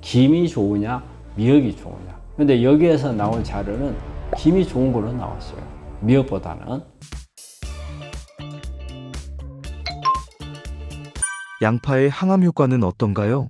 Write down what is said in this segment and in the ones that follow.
김이 좋으냐, 미역이 좋으냐. 근데 여기에서 나온 자료는 김이 좋은 걸로 나왔어요. 미역보다는. 양파의 항암 효과는 어떤가요?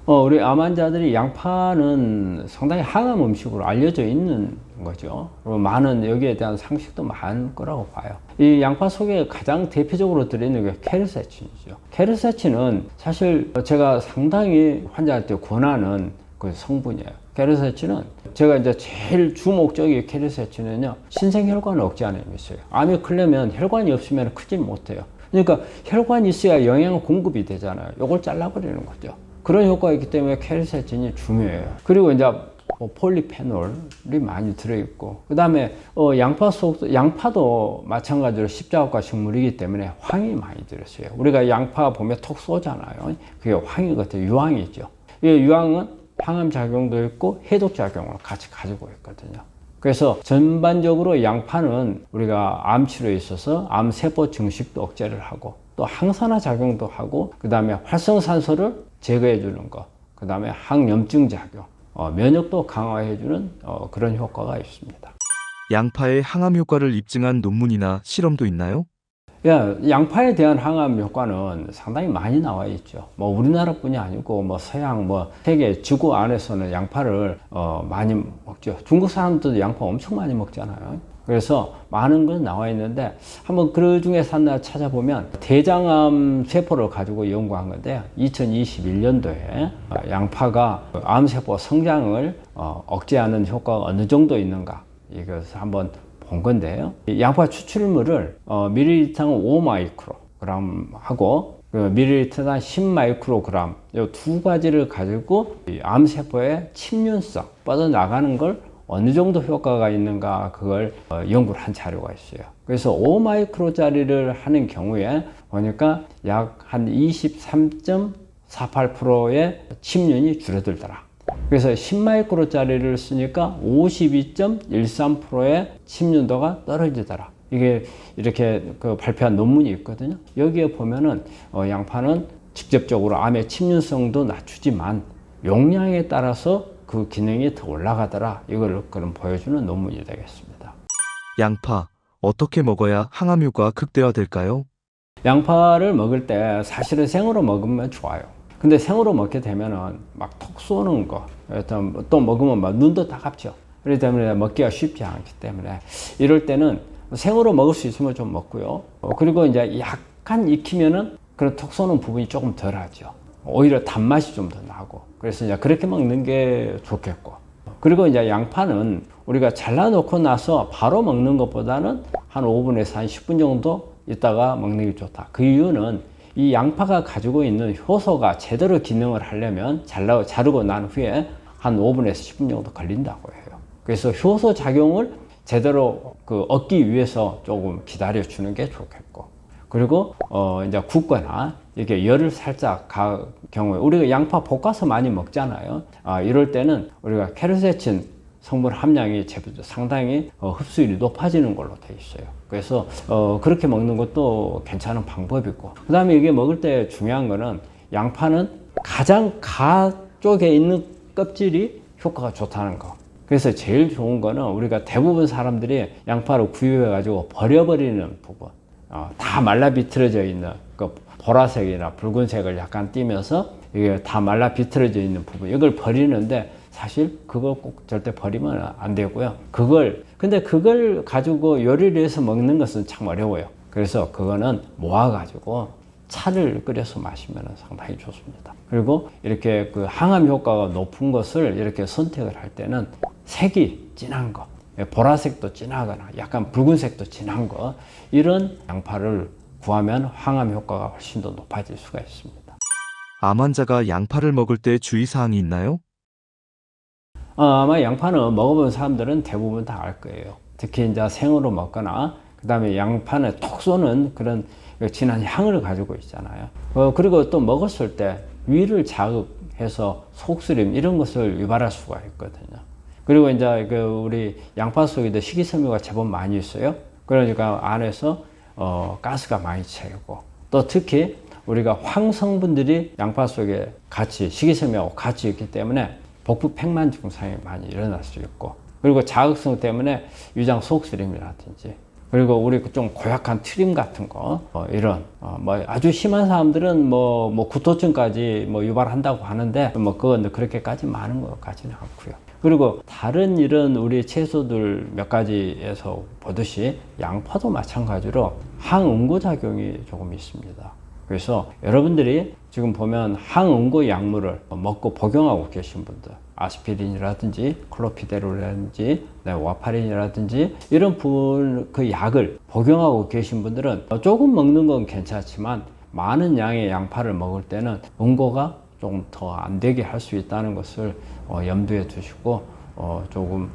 우리 암 환자들이 양파는 상당히 항암 음식으로 알려져 있는 거죠. 그리고 많은 여기에 대한 상식도 많을 거라고 봐요. 이 양파 속에 가장 대표적으로 들어있는 게 케르세친이죠. 케르세친은 사실 제가 상당히 환자한테 권하는 그 성분이에요. 케르세친은 제가 이제 제일 주목적인 케르세친은요, 신생혈관 억제하는 힘이 있어요. 암이 크려면 혈관이 없으면 크지 못해요. 그러니까 혈관이 있어야 영양 공급이 되잖아요. 이걸 잘라버리는 거죠. 그런 효과가 있기 때문에 케르세친이 중요해요. 그리고 이제 폴리페놀이 많이 들어있고, 그 다음에 양파도 마찬가지로 십자가과 식물이기 때문에 황이 많이 들었어요. 우리가 양파 보면 톡 쏘잖아요. 그게 황이거든요. 유황이죠. 이 유황은 항암 작용도 있고 해독 작용을 같이 가지고 있거든요. 그래서 전반적으로 양파는 우리가 암 치료에 있어서 암세포 증식도 억제를 하고, 또 항산화 작용도 하고, 그 다음에 활성산소를 제거해 주는 거, 그 다음에 항염증 작용, 면역도 강화해 주는 그런 효과가 있습니다. 양파의 항암 효과를 입증한 논문이나 실험도 있나요? 양파에 대한 항암 효과는 상당히 많이 나와 있죠. 우리나라뿐이 아니고 서양 세계 지구 안에서는 양파를 많이 먹죠. 중국 사람들도 양파 엄청 많이 먹잖아요. 그래서 많은 건 나와 있는데, 한번 그 중에서 하나 찾아보면 대장암 세포를 가지고 연구한 건데요. 2021년도에 양파가 암세포 성장을 억제하는 효과가 어느 정도 있는가, 이것을 한번 본 건데요. 양파 추출물을 밀리리터당 5마이크로그램 하고 밀리리터당 10마이크로그램, 이 두 가지를 가지고 암세포의 침륜성, 뻗어나가는 걸 어느 정도 효과가 있는가, 그걸 연구를 한 자료가 있어요. 그래서 5마이크로짜리를 하는 경우에 보니까 약 한 23.48%의 침륜이 줄어들더라. 그래서 10마이크로짜리를 쓰니까 52.13%의 침륜도가 떨어지더라. 이게 이렇게 발표한 논문이 있거든요. 여기에 보면은 양파는 직접적으로 암의 침륜성도 낮추지만 용량에 따라서 그 기능이 더 올라가더라. 이걸 그럼 보여주는 논문이 되겠습니다. 양파, 어떻게 먹어야 항암 효과 극대화될까요? 양파를 먹을 때 사실은 생으로 먹으면 좋아요. 근데 생으로 먹게 되면은 막 톡 쏘는 거, 또 먹으면 막 눈도 따갑죠. 그렇기 때문에 먹기가 쉽지 않기 때문에 이럴 때는 생으로 먹을 수 있으면 좀 먹고요. 그리고 이제 약간 익히면은 그런 톡 쏘는 부분이 조금 덜 하죠. 오히려 단맛이 좀 더 나고. 그래서 이제 그렇게 먹는 게 좋겠고. 그리고 이제 양파는 우리가 잘라놓고 나서 바로 먹는 것보다는 한 5분에서 한 10분 정도 있다가 먹는 게 좋다. 그 이유는 이 양파가 가지고 있는 효소가 제대로 기능을 하려면 자르고 난 후에 한 5분에서 10분 정도 걸린다고 해요. 그래서 효소 작용을 제대로 얻기 위해서 조금 기다려 주는 게 좋겠고. 그리고 이제 굽거나 이렇게 열을 살짝 경우에 우리가 양파 볶아서 많이 먹잖아요. 이럴 때는 우리가 케르세친 성분 함량이 상당히 흡수율이 높아지는 걸로 돼 있어요. 그래서 그렇게 먹는 것도 괜찮은 방법이고, 그 다음에 이게 먹을 때 중요한 거는 양파는 가장 가 쪽에 있는 껍질이 효과가 좋다는 거. 그래서 제일 좋은 거는 우리가 대부분 사람들이 양파를 구입해 가지고 버려버리는 부분, 다 말라 비틀어져 있는 그 보라색이나 붉은색을 약간 띠면서 이게 다 말라 비틀어져 있는 부분, 이걸 버리는데 사실 그거 꼭 절대 버리면 안 되고요. 근데 그걸 가지고 요리를 해서 먹는 것은 참 어려워요. 그래서 그거는 모아가지고 차를 끓여서 마시면 상당히 좋습니다. 그리고 이렇게 항암 효과가 높은 것을 이렇게 선택을 할 때는 색이 진한 거, 보라색도 진하거나 약간 붉은색도 진한 거, 이런 양파를 구하면 항암 효과가 훨씬 더 높아질 수가 있습니다. 암 환자가 양파를 먹을 때 주의사항이 있나요? 아마 양파는 먹어본 사람들은 대부분 다 알 거예요. 특히 이제 생으로 먹거나, 그 다음에 양파는 톡 쏘는 그런 진한 향을 가지고 있잖아요. 그리고 또 먹었을 때 위를 자극해서 속쓰림 이런 것을 유발할 수가 있거든요. 그리고 이제 우리 양파 속에도 식이섬유가 제법 많이 있어요. 그러니까 안에서 가스가 많이 차고, 또 특히 우리가 황성분들이 양파 속에 같이 식이섬유하고 같이 있기 때문에 복부 팽만 증상이 많이 일어날 수 있고, 그리고 자극성 때문에 위장 속쓰림이라든지, 그리고 우리 좀 고약한 트림 같은 거, 이런 뭐 아주 심한 사람들은 뭐 구토증까지 뭐 유발한다고 하는데 뭐 그건 그렇게까지 많은 것 같지는 않고요. 그리고 다른 이런 우리 채소들 몇 가지에서 보듯이 양파도 마찬가지로 항응고 작용이 조금 있습니다. 그래서 여러분들이 지금 보면 항응고 약물을 먹고 복용하고 계신 분들, 아스피린이라든지 클로피데롤이라든지 와파린이라든지 이런 그 약을 복용하고 계신 분들은 조금 먹는 건 괜찮지만 많은 양의 양파를 먹을 때는 응고가 조금 더 안 되게 할 수 있다는 것을 염두에 두시고 조금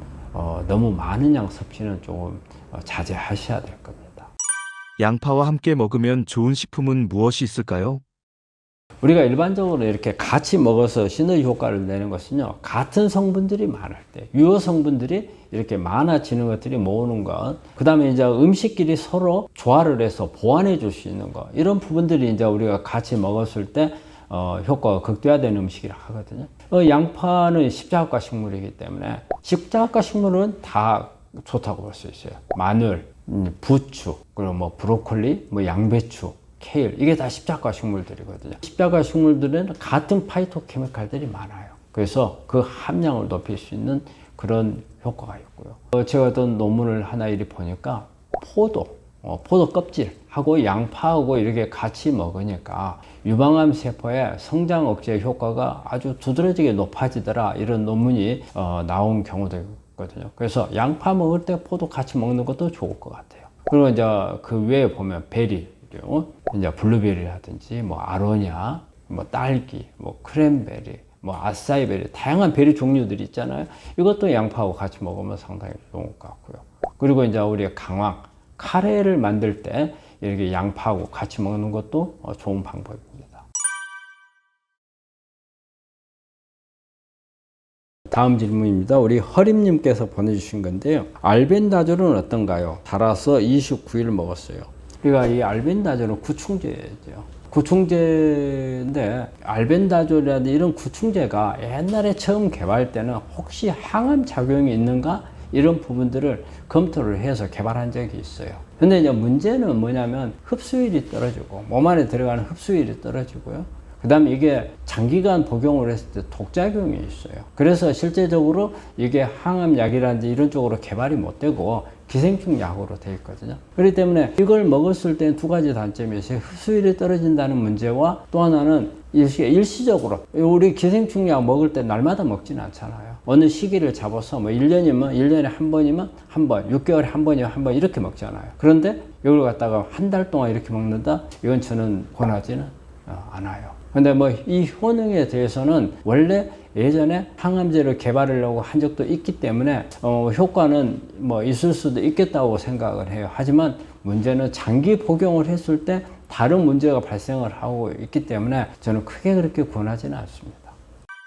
너무 많은 양 섭취는 조금 자제하셔야 될 겁니다. 양파와 함께 먹으면 좋은 식품은 무엇이 있을까요? 우리가 일반적으로 이렇게 같이 먹어서 시너지 효과를 내는 것은요, 같은 성분들이 많을 때, 유효 성분들이 이렇게 많아지는 것들이 모으는 것, 그 다음에 이제 음식끼리 서로 조화를 해서 보완해 줄 수 있는 것, 이런 부분들이 이제 우리가 같이 먹었을 때 효과가 극대화되는 음식이라 하거든요. 양파는 십자합과 식물이기 때문에 십자합과 식물은 다 좋다고 볼 수 있어요. 마늘, 부추, 그리고 뭐 브로콜리, 뭐 양배추, 케일, 이게 다 십자가 식물들이거든요. 십자가 식물들은 같은 파이토케미칼들이 많아요. 그래서 그 함량을 높일 수 있는 그런 효과가 있고요. 제가 어떤 논문을 하나 이리 보니까 포도 껍질하고 양파하고 이렇게 같이 먹으니까 유방암 세포의 성장 억제 효과가 아주 두드러지게 높아지더라, 이런 논문이 나온 경우도 있거든요. 그래서 양파 먹을 때 포도 같이 먹는 것도 좋을 것 같아요. 그리고 이제 그 외에 보면 베리, 이제 블루베리라든지 뭐 아로니아, 뭐 딸기, 뭐 크랜베리, 뭐 아싸이베리, 다양한 베리 종류들이 있잖아요. 이것도 양파하고 같이 먹으면 상당히 좋은 것 같고요. 그리고 이제 우리가 강황, 카레를 만들 때 이렇게 양파하고 같이 먹는 것도 좋은 방법입니다. 다음 질문입니다. 우리 허림님께서 보내주신 건데요. 알벤다졸은 어떤가요? 달아서 29일 먹었어요. 우리가 이 알벤다졸은 구충제죠. 구충제인데 알벤다졸이라든지 이런 구충제가 옛날에 처음 개발할 때는 혹시 항암 작용이 있는가? 이런 부분들을 검토를 해서 개발한 적이 있어요. 근데 이제 문제는 뭐냐면 흡수율이 떨어지고, 몸 안에 들어가는 흡수율이 떨어지고요. 그 다음에 이게 장기간 복용을 했을 때 독작용이 있어요. 그래서 실제적으로 이게 항암약이라든지 이런 쪽으로 개발이 못 되고 기생충 약으로 되어 있거든요. 그렇기 때문에 이걸 먹었을 때 두 가지 단점이 있어요. 흡수율이 떨어진다는 문제와 또 하나는 일시적으로 우리 기생충 약 먹을 때 날마다 먹지는 않잖아요. 어느 시기를 잡아서 뭐 1년이면 1년에 한 번이면 한 번, 6개월에 한 번이면 한 번 이렇게 먹잖아요. 그런데 이걸 갖다가 한 달 동안 이렇게 먹는다? 이건 저는 권하지는 않아요. 근데 뭐 이 효능에 대해서는 원래 예전에 항암제를 개발하려고 한 적도 있기 때문에 효과는 뭐 있을 수도 있겠다고 생각을 해요. 하지만 문제는 장기 복용을 했을 때 다른 문제가 발생을 하고 있기 때문에 저는 크게 그렇게 권하지는 않습니다.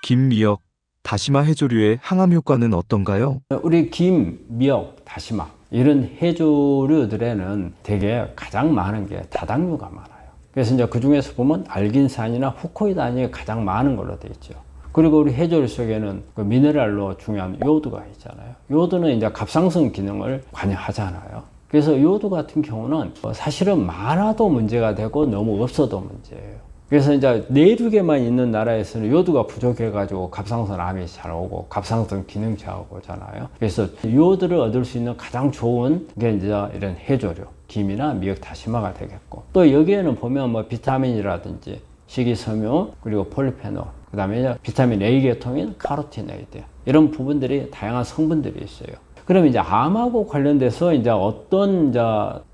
김, 미역, 다시마 해조류의 항암 효과는 어떤가요? 우리 김, 미역, 다시마 이런 해조류들에는 되게 가장 많은 게 다당류가 많아요. 그래서 이제 그 중에서 보면 알긴산이나 후코이단이 가장 많은 걸로 되어 있죠. 그리고 우리 해조류 속에는 그 미네랄로 중요한 요오드가 있잖아요. 요오드는 이제 갑상선 기능을 관여하잖아요. 그래서 요오드 같은 경우는 사실은 많아도 문제가 되고 너무 없어도 문제예요. 그래서 이제 내륙에만 있는 나라에서는 요오드가 부족해가지고 갑상선 암이 잘 오고 갑상선 기능 저하가 오잖아요. 그래서 요오드를 얻을 수 있는 가장 좋은 게 이제 이런 해조류, 김이나 미역, 다시마가 되겠고, 또 여기에는 보면 뭐 비타민이라든지 식이섬유, 그리고 폴리페놀, 그 다음에 비타민 A 계통인 카로티노이드, 이런 부분들이 다양한 성분들이 있어요. 그럼 이제 암하고 관련돼서 이제 어떤 이제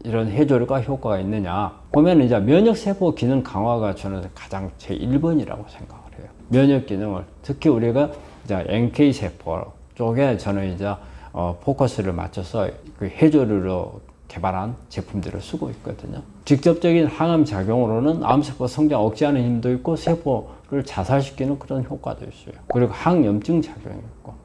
이런 해조류가 효과가 있느냐 보면 이제 면역세포 기능 강화가 저는 가장 제 1번이라고 생각을 해요. 면역 기능을 특히 우리가 이제 NK 세포 쪽에 저는 이제 포커스를 맞춰서 그 해조류로 개발한 제품들을 쓰고 있거든요. 직접적인 항암 작용으로는 암세포 성장 억제하는 힘도 있고 세포를 자살시키는 그런 효과도 있어요. 그리고 항염증 작용이 있고,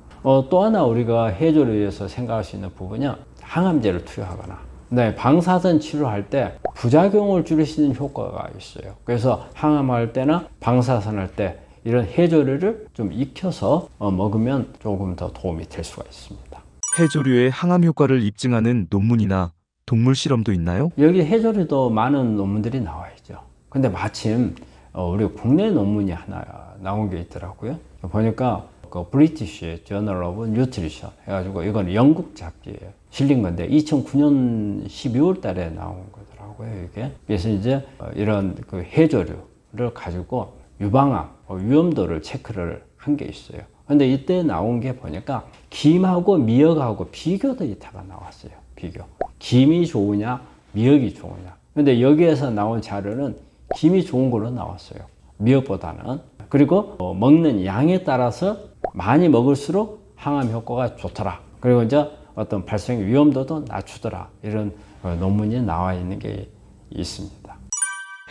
또 하나 우리가 해조류에서 생각할 수 있는 부분은 항암제를 투여하거나 네, 방사선 치료할 때 부작용을 줄이시는 효과가 있어요. 그래서 항암할 때나 방사선 할 때 이런 해조류를 좀 익혀서 먹으면 조금 더 도움이 될 수가 있습니다. 해조류의 항암 효과를 입증하는 논문이나 동물 실험도 있나요? 여기 해조류도 많은 논문들이 나와 있죠. 근데 마침 우리 국내 논문이 하나 나온 게 있더라고요. 보니까 그 브리티시 저널 오브 뉴트리션 해가지고 이건 영국 잡지에 실린 건데 2009년 12월 달에 나온 거더라고요, 이게. 그래서 이제 이런 그 해조류를 가지고 유방암 위험도를 체크를 한 게 있어요. 근데 이때 나온 게 보니까 김하고 미역하고 비교 데이터가 나왔어요. 비교. 김이 좋으냐, 미역이 좋으냐. 근데 여기에서 나온 자료는 김이 좋은 걸로 나왔어요. 미역보다는. 그리고 먹는 양에 따라서 많이 먹을수록 항암 효과가 좋더라. 그리고 이제 어떤 발생 위험도도 낮추더라. 이런 논문이 나와 있는 게 있습니다.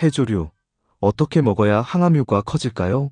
해조류, 어떻게 먹어야 항암 효과가 커질까요?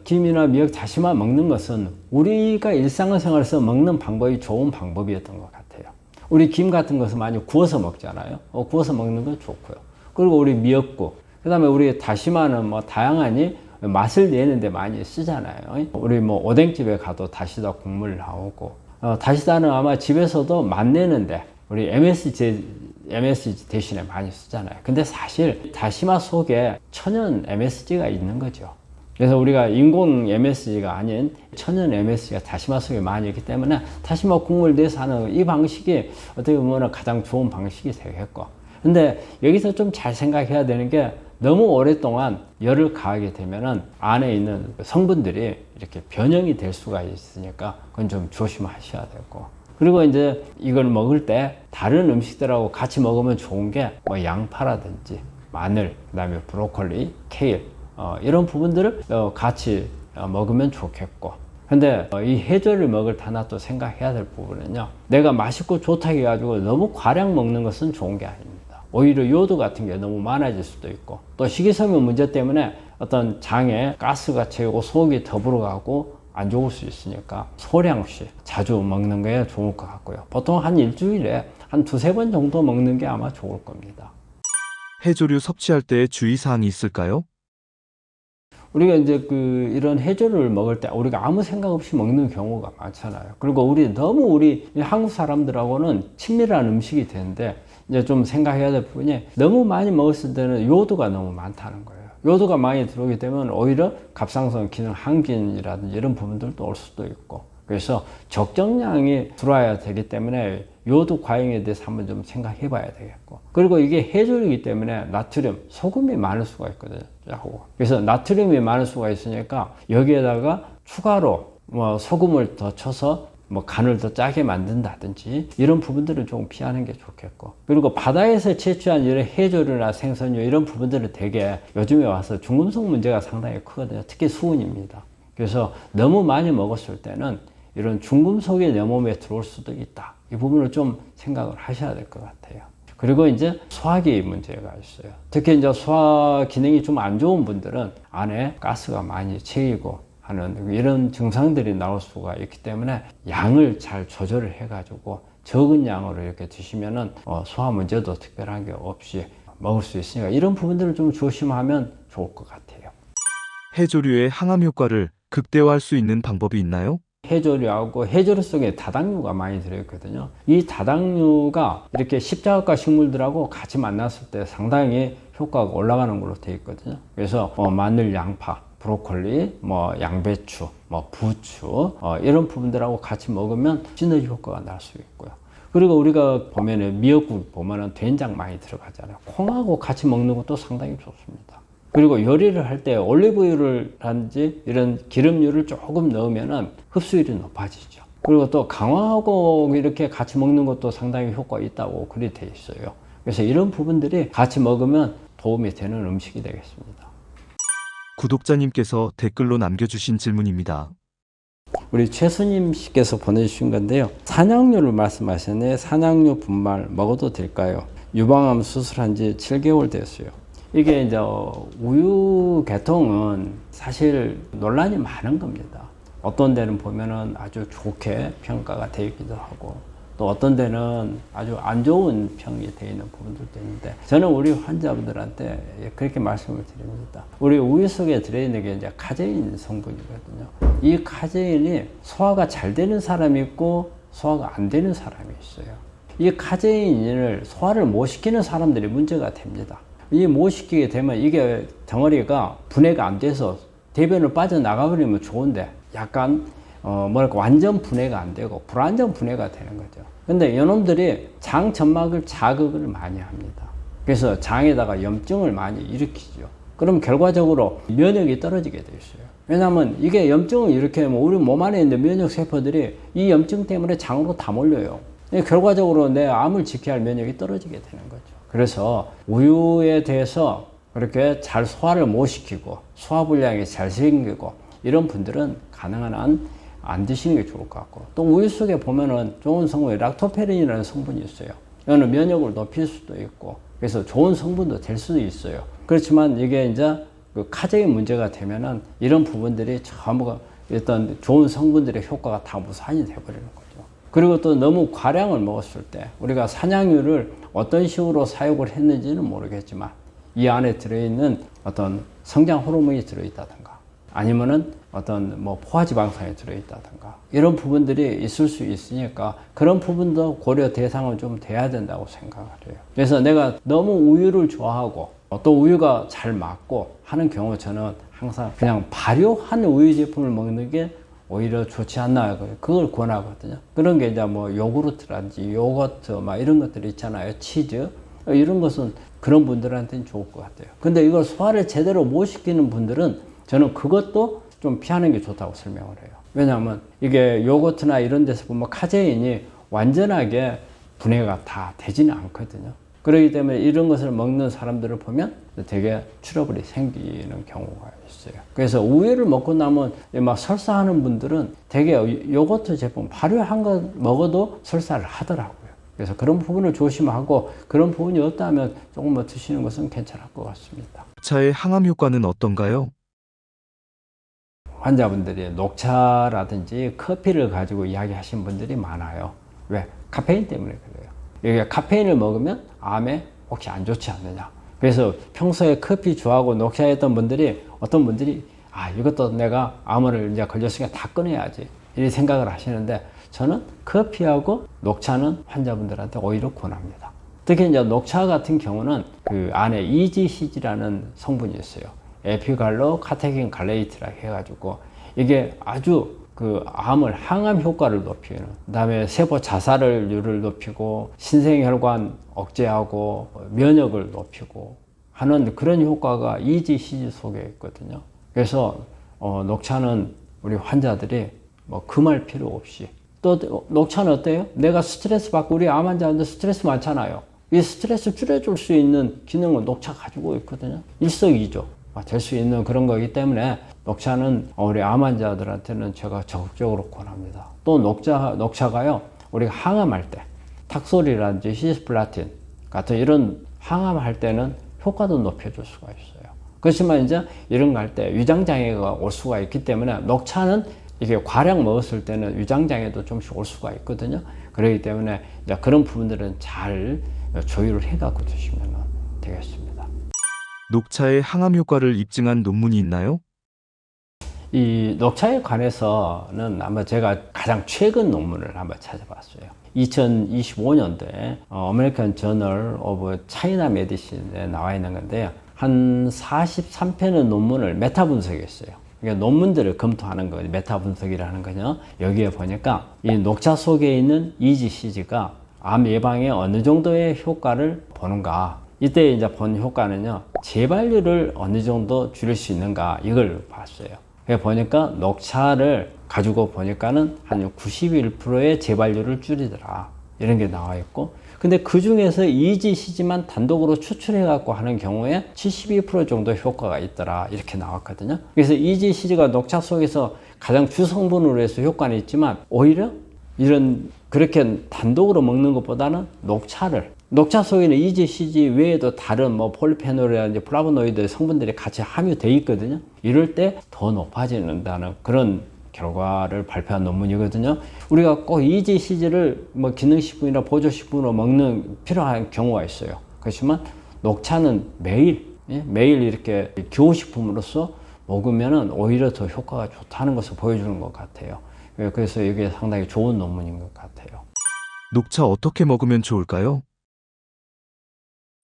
김이나 미역, 다시마 먹는 것은 우리가 일상생활에서 먹는 방법이 좋은 방법이었던 것 같아요. 우리 김 같은 것은 많이 구워서 먹잖아요. 구워서 먹는 건 좋고요. 그리고 우리 미역국, 그 다음에 우리 다시마는 뭐 다양하니 맛을 내는데 많이 쓰잖아요. 우리 뭐 오뎅집에 가도 다시다 국물 나오고, 다시다는 아마 집에서도 맛 내는데 우리 MSG 대신에 많이 쓰잖아요. 근데 사실 다시마 속에 천연 MSG가 있는 거죠. 그래서 우리가 인공 MSG가 아닌 천연 MSG가 다시마 속에 많이 있기 때문에 다시마 국물 내서 하는 이 방식이 어떻게 보면 가장 좋은 방식이 되겠고. 근데 여기서 좀 잘 생각해야 되는 게 너무 오랫동안 열을 가하게 되면은 안에 있는 성분들이 이렇게 변형이 될 수가 있으니까 그건 좀 조심하셔야 되고. 그리고 이제 이걸 먹을 때 다른 음식들하고 같이 먹으면 좋은 게 뭐 양파라든지 마늘, 그다음에 브로콜리, 케일 이런 부분들을 같이 먹으면 좋겠고. 근데 이 해조를 먹을 때 하나 또 생각해야 될 부분은요, 내가 맛있고 좋다 해가지고 너무 과량 먹는 것은 좋은 게 아닙니다. 오히려 요도 같은 게 너무 많아질 수도 있고, 또 식이섬유 문제 때문에 어떤 장에 가스가 채우고 속이 더불어가고 안 좋을 수 있으니까 소량씩 자주 먹는 게 좋을 것 같고요. 보통 한 일주일에 한 두세 번 정도 먹는 게 아마 좋을 겁니다. 해조류 섭취할 때 주의사항이 있을까요? 우리가 이제 이런 해조류를 먹을 때 우리가 아무 생각 없이 먹는 경우가 많잖아요. 그리고 우리 한국 사람들하고는 친밀한 음식이 되는데 이제 좀 생각해야 될 부분이 너무 많이 먹었을 때는 요도가 너무 많다는 거예요. 요도가 많이 들어오게 되면 오히려 갑상선 기능 항진이라든지 이런 부분들도 올 수도 있고, 그래서 적정량이 들어와야 되기 때문에 요도 과잉에 대해서 한번 좀 생각해 봐야 되겠고, 그리고 이게 해조류이기 때문에 나트륨, 소금이 많을 수가 있거든요. 그래서 나트륨이 많을 수가 있으니까 여기에다가 추가로 뭐 소금을 더 쳐서 뭐 간을 더 짜게 만든다든지 이런 부분들은 좀 피하는 게 좋겠고, 그리고 바다에서 채취한 이런 해조류나 생선류 이런 부분들은 되게 요즘에 와서 중금속 문제가 상당히 크거든요. 특히 수은입니다. 그래서 너무 많이 먹었을 때는 이런 중금속이 내 몸에 들어올 수도 있다. 이 부분을 좀 생각을 하셔야 될 것 같아요. 그리고 이제 소화기 문제가 있어요. 특히 이제 소화 기능이 좀 안 좋은 분들은 안에 가스가 많이 채이고 하는 이런 증상들이 나올 수가 있기 때문에 양을 잘 조절을 해가지고 적은 양으로 이렇게 드시면은 소화 문제도 특별한 게 없이 먹을 수 있으니까 이런 부분들을 좀 조심하면 좋을 것 같아요. 해조류의 항암 효과를 극대화할 수 있는 방법이 있나요? 해조류하고 해조류 속에 다당류가 많이 들어있거든요. 이 다당류가 이렇게 십자각과 식물들하고 같이 만났을 때 상당히 효과가 올라가는 걸로 되어 있거든요. 그래서 마늘, 양파, 브로콜리, 뭐 양배추, 뭐 부추 이런 부분들하고 같이 먹으면 시너지 효과가 날 수 있고요. 그리고 우리가 보면은 미역국 보면은 된장 많이 들어가잖아요. 콩하고 같이 먹는 것도 상당히 좋습니다. 그리고 요리를 할 때 올리브유라든지 이런 기름류를 조금 넣으면은 흡수율이 높아지죠. 그리고 또 강황하고 이렇게 같이 먹는 것도 상당히 효과가 있다고 글이 돼 있어요. 그래서 이런 부분들이 같이 먹으면 도움이 되는 음식이 되겠습니다. 구독자님께서 댓글로 남겨주신 질문입니다. 우리 최수님 씨께서 보내주신 건데요. 산양류를 말씀하셨네. 산양류 분말 먹어도 될까요? 유방암 수술한 지 7개월 됐어요. 이게 이제 우유 계통은 사실 논란이 많은 겁니다. 어떤 데는 보면은 아주 좋게 평가가 되어 있기도 하고, 또 어떤 데는 아주 안 좋은 평이 되어 있는 부분들도 있는데 저는 우리 환자분들한테 그렇게 말씀을 드립니다. 우리 우유 속에 들어있는 게 이제 카제인 성분이거든요. 이 카제인이 소화가 잘 되는 사람이 있고 소화가 안 되는 사람이 있어요. 이 카제인을 소화를 못 시키는 사람들이 문제가 됩니다. 이 못 시키게 되면 이게 덩어리가 분해가 안 돼서 대변을 빠져나가 버리면 좋은데 약간 뭐랄까 완전 분해가 안 되고 불완전 분해가 되는 거죠. 근데 이놈들이 장 점막을 자극을 많이 합니다. 그래서 장에다가 염증을 많이 일으키죠. 그럼 결과적으로 면역이 떨어지게 돼 있어요. 왜냐하면 이게 염증을 일으키면 우리 몸 안에 있는 면역 세포들이 이 염증 때문에 장으로 다 몰려요. 결과적으로 내 암을 지켜야 할 면역이 떨어지게 되는 거죠. 그래서 우유에 대해서 그렇게 잘 소화를 못 시키고 소화불량이 잘 생기고 이런 분들은 가능한 한 안 드시는 게 좋을 것 같고, 또 우유 속에 보면은 좋은 성분이 락토페린이라는 성분이 있어요. 이거는 면역을 높일 수도 있고 그래서 좋은 성분도 될 수도 있어요. 그렇지만 이게 이제 그 카제인 문제가 되면은 이런 부분들이 전부 어떤 좋은 성분들의 효과가 다 무산이 돼버리는 거죠. 그리고 또 너무 과량을 먹었을 때 우리가 산양유를 어떤 식으로 사용을 했는지는 모르겠지만 이 안에 들어있는 어떤 성장 호르몬이 들어있다든가 아니면은 어떤 뭐 포화지방산이 들어있다든가 이런 부분들이 있을 수 있으니까 그런 부분도 고려 대상은 좀 돼야 된다고 생각을 해요. 그래서 내가 너무 우유를 좋아하고 또 우유가 잘 맞고 하는 경우 저는 항상 그냥 발효한 우유 제품을 먹는 게 오히려 좋지 않나 그걸 권하거든요. 그런 게 이제 뭐 요구르트라든지 요거트 막 이런 것들 있잖아요. 치즈 이런 것은 그런 분들한테는 좋을 것 같아요. 근데 이걸 소화를 제대로 못 시키는 분들은 저는 그것도 좀 피하는 게 좋다고 설명을 해요. 왜냐하면 이게 요거트나 이런 데서 보면 카제인이 완전하게 분해가 다 되지는 않거든요. 그렇기 때문에 이런 것을 먹는 사람들을 보면 되게 트러블이 생기는 경우가 있어요. 그래서 우유를 먹고 나면 막 설사하는 분들은 되게 요거트 제품 발효한 거 먹어도 설사를 하더라고요. 그래서 그런 부분을 조심하고 그런 부분이 없다면 조금 더 드시는 것은 괜찮을 것 같습니다. 녹차의 항암 효과는 어떤가요? 환자분들이 녹차라든지 커피를 가지고 이야기하신 분들이 많아요. 왜? 카페인 때문에 그래요. 이게 카페인을 먹으면 암에 혹시 안 좋지 않느냐. 그래서 평소에 커피 좋아하고 녹차 했던 분들이 어떤 분들이 이것도 내가 암을 이제 걸렸으니까 다 끊어야지 이런 생각을 하시는데 저는 커피하고 녹차는 환자분들한테 오히려 권합니다. 특히 이제 녹차 같은 경우는 그 안에 EGCG라는 성분이 있어요. 에피갈로 카테킨 갈레이트라 해가지고 이게 아주 그 암을 항암 효과를 높이는, 그다음에 세포 자살률을 높이고 신생혈관 억제하고 면역을 높이고 하는 그런 효과가 EGCG 속에 있거든요. 그래서 녹차는 우리 환자들이 뭐 금할 필요 없이, 또 녹차는 어때요? 내가 스트레스 받고, 우리 암 환자분들 스트레스 많잖아요. 이 스트레스 줄여줄 수 있는 기능을 녹차 가지고 있거든요. 일석이조 될 수 있는 그런 거기 때문에 녹차는 우리 암 환자들한테는 제가 적극적으로 권합니다. 또 녹차가요, 우리가 항암할 때 탁솔이라든지 시스플라틴 같은 이런 항암할 때는 효과도 높여줄 수가 있어요. 그렇지만 이제 이런 거 할 때 위장장애가 올 수가 있기 때문에 녹차는 이게 과량 먹었을 때는 위장장애도 좀씩 올 수가 있거든요. 그렇기 때문에 이제 그런 부분들은 잘 조율을 해갖고 드시면 되겠습니다. 녹차의 항암 효과를 입증한 논문이 있나요? 이 녹차에 관해서는 아마 제가 가장 최근 논문을 한번 찾아봤어요. 2025년도에 아메리칸 저널 오브 차이나 메디신에 나와 있는 건데요. 한 43편의 논문을 메타 분석했어요. 그러니까 논문들을 검토하는 거예요. 메타 분석이라는 거죠. 여기에 보니까 이 녹차 속에 있는 EGCG가 암 예방에 어느 정도의 효과를 보는가. 이때 이제 본 효과는요, 재발률을 어느 정도 줄일 수 있는가, 이걸 봤어요. 그래서 보니까 녹차를 가지고 보니까는 한 91%의 재발률을 줄이더라. 이런 게 나와 있고, 근데 그 중에서 EGCG만 단독으로 추출해 갖고 하는 경우에 72% 정도 효과가 있더라. 이렇게 나왔거든요. 그래서 EGCG가 녹차 속에서 가장 주성분으로 해서 효과는 있지만, 오히려 이런 그렇게 단독으로 먹는 것보다는 녹차 속에는 EGCG 외에도 다른 뭐 폴리페놀이라든지 플라보노이드 성분들이 같이 함유되어 있거든요. 이럴 때 더 높아진다는 그런 결과를 발표한 논문이거든요. 우리가 꼭 EGCG를 뭐 기능식품이나 보조식품으로 먹는 필요한 경우가 있어요. 그렇지만 녹차는 매일 이렇게 기호식품으로서 먹으면은 오히려 더 효과가 좋다는 것을 보여주는 것 같아요. 그래서 이게 상당히 좋은 논문인 것 같아요. 녹차 어떻게 먹으면 좋을까요?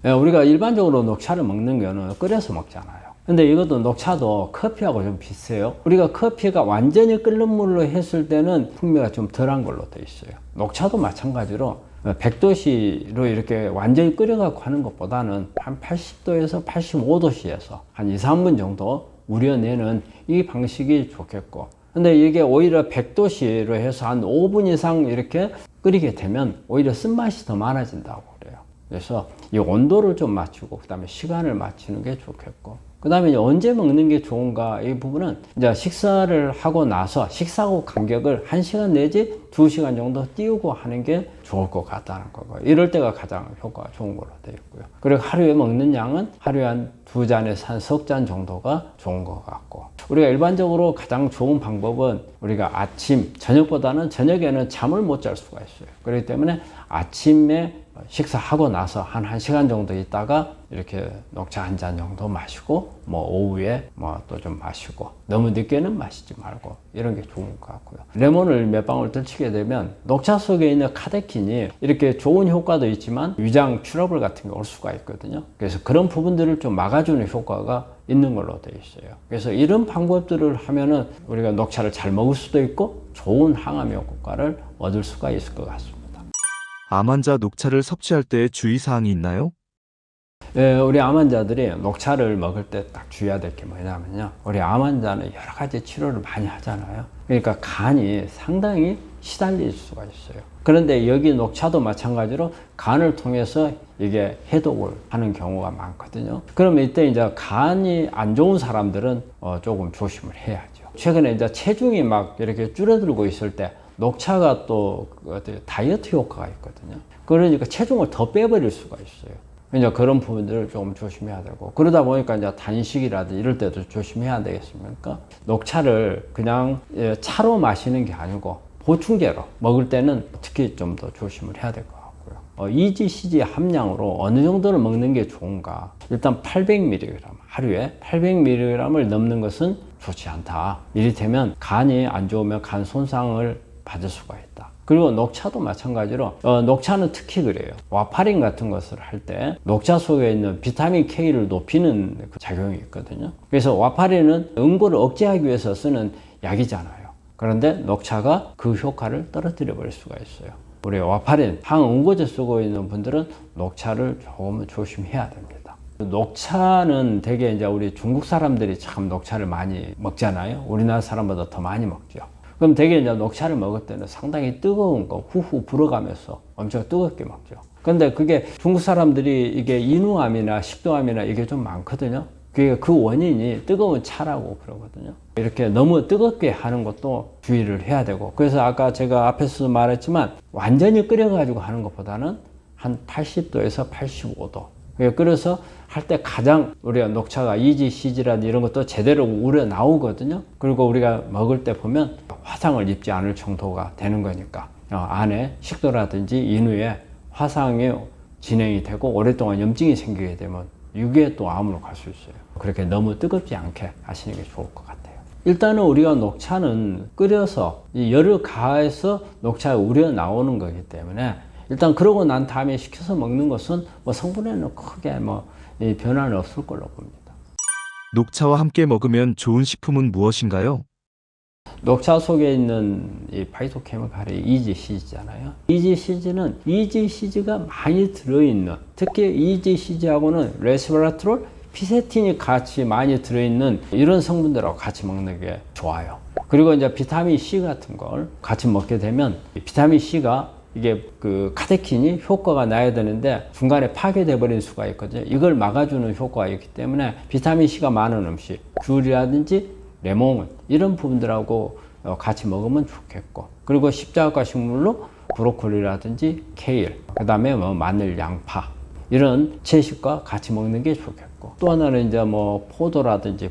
우리가 일반적으로 녹차를 먹는 거는 끓여서 먹잖아요. 근데 이것도 녹차도 커피하고 좀 비슷해요. 우리가 커피가 완전히 끓는 물로 했을 때는 풍미가 좀 덜한 걸로 돼 있어요. 녹차도 마찬가지로 100도씨로 이렇게 완전히 끓여갖고 하는 것보다는 한 80도에서 85도씨에서 한 2, 3분 정도 우려내는 이 방식이 좋겠고, 근데 이게 오히려 100도씨로 해서 한 5분 이상 이렇게 끓이게 되면 오히려 쓴맛이 더 많아진다고 그래요. 그래서 이 온도를 좀 맞추고 그 다음에 시간을 맞추는 게 좋겠고, 그 다음에 언제 먹는 게 좋은가, 이 부분은 이제 식사를 하고 나서 식사하고 간격을 1시간 내지 2시간 정도 띄우고 하는 게 좋을 것 같다는 거고, 이럴 때가 가장 효과가 좋은 걸로 되어 있고요. 그리고 하루에 먹는 양은 하루에 한 2잔에서 한 3잔 정도가 좋은 것 같고, 우리가 일반적으로 가장 좋은 방법은 우리가 아침, 저녁보다는 저녁에는 잠을 못 잘 수가 있어요. 그렇기 때문에 아침에 식사하고 나서 한 1시간 정도 있다가 이렇게 녹차 한 잔 정도 마시고, 뭐 오후에 뭐 또 좀 마시고, 너무 늦게는 마시지 말고, 이런 게 좋은 것 같고요. 레몬을 몇 방울 떨치게 되면 녹차 속에 있는 카테킨이 이렇게 좋은 효과도 있지만 위장 트러블 같은 게 올 수가 있거든요. 그래서 그런 부분들을 좀 막아주는 효과가 있는 걸로 되어 있어요. 그래서 이런 방법들을 하면은 우리가 녹차를 잘 먹을 수도 있고 좋은 항암 효과를 얻을 수가 있을 것 같습니다. 암 환자 녹차를 섭취할 때 주의사항이 있나요? 우리 암 환자들이 녹차를 먹을 때 딱 주의해야 될 게 뭐냐면요, 우리 암 환자는 여러 가지 치료를 많이 하잖아요. 그러니까 간이 상당히 시달릴 수가 있어요. 그런데 여기 녹차도 마찬가지로 간을 통해서 이게 해독을 하는 경우가 많거든요. 그러면 이때 이제 간이 안 좋은 사람들은 조금 조심을 해야죠. 최근에 이제 체중이 막 이렇게 줄어들고 있을 때 녹차가 또 다이어트 효과가 있거든요. 그러니까 체중을 더 빼버릴 수가 있어요. 이제 그런 부분들을 조금 조심해야 되고, 그러다 보니까 이제 단식이라든지 이럴 때도 조심해야 되겠습니까? 녹차를 그냥 차로 마시는 게 아니고 보충제로 먹을 때는 특히 좀 더 조심을 해야 될 것 같고요. EGCG 함량으로 어느 정도를 먹는 게 좋은가? 일단 800mg, 하루에 800mg을 넘는 것은 좋지 않다. 이를테면 간이 안 좋으면 간 손상을 받을 수가 있다. 그리고 녹차도 마찬가지로 녹차는 특히 그래요. 와파린 같은 것을 할 때 녹차 속에 있는 비타민 K를 높이는 그 작용이 있거든요. 그래서 와파린은 응고를 억제하기 위해서 쓰는 약이잖아요. 그런데 녹차가 그 효과를 떨어뜨려 버릴 수가 있어요. 우리 와파린, 항응고제 쓰고 있는 분들은 녹차를 조금 조심해야 됩니다. 녹차는 되게 이제 우리 중국 사람들이 참 녹차를 많이 먹잖아요. 우리나라 사람보다 더 많이 먹죠. 그럼 되게 이제 녹차를 먹을 때는 상당히 뜨거운 거 후후 불어가면서 엄청 뜨겁게 먹죠. 근데 그게 중국 사람들이 이게 인후암이나 식도암이나 이게 좀 많거든요. 그게 그 원인이 뜨거운 차라고 그러거든요. 이렇게 너무 뜨겁게 하는 것도 주의를 해야 되고, 그래서 아까 제가 앞에서 말했지만 완전히 끓여가지고 하는 것보다는 한 80도에서 85도. 끓여서 할 때 가장 우리가 녹차가 EGCG라든지 이런 것도 제대로 우려 나오거든요. 그리고 우리가 먹을 때 보면 화상을 입지 않을 정도가 되는 거니까 안에 식도라든지 인후에 화상이 진행이 되고 오랫동안 염증이 생기게 되면 이게 또 암으로 갈 수 있어요. 그렇게 너무 뜨겁지 않게 하시는 게 좋을 것 같아요. 일단은 우리가 녹차는 끓여서 이 열을 가해서 녹차가 우려 나오는 거기 때문에 일단 그러고 난 다음에 식혀서 먹는 것은 뭐 성분에는 크게 변화는 없을 걸로 봅니다. 녹차와 함께 먹으면 좋은 식품은 무엇인가요? 녹차 속에 있는 이 파이토케미칼이 EGCG잖아요. EGCG는 EGCG가 많이 들어있는, 특히 EGCG하고는 레스베라트롤, 피세틴이 같이 많이 들어있는 이런 성분들하고 같이 먹는 게 좋아요. 그리고 이제 비타민 C 같은 걸 같이 먹게 되면 비타민 C가 이게 그 카테킨이 효과가 나야 되는데 중간에 파괴돼 버릴 수가 있거든요. 이걸 막아주는 효과가 있기 때문에 비타민 C가 많은 음식, 귤이라든지 레몬 이런 부분들하고 같이 먹으면 좋겠고, 그리고 십자가 식물로 브로콜리라든지 케일, 그 다음에 마늘, 양파 이런 채식과 같이 먹는 게 좋겠고, 있고, 또 하나는 이제 뭐 포도라든지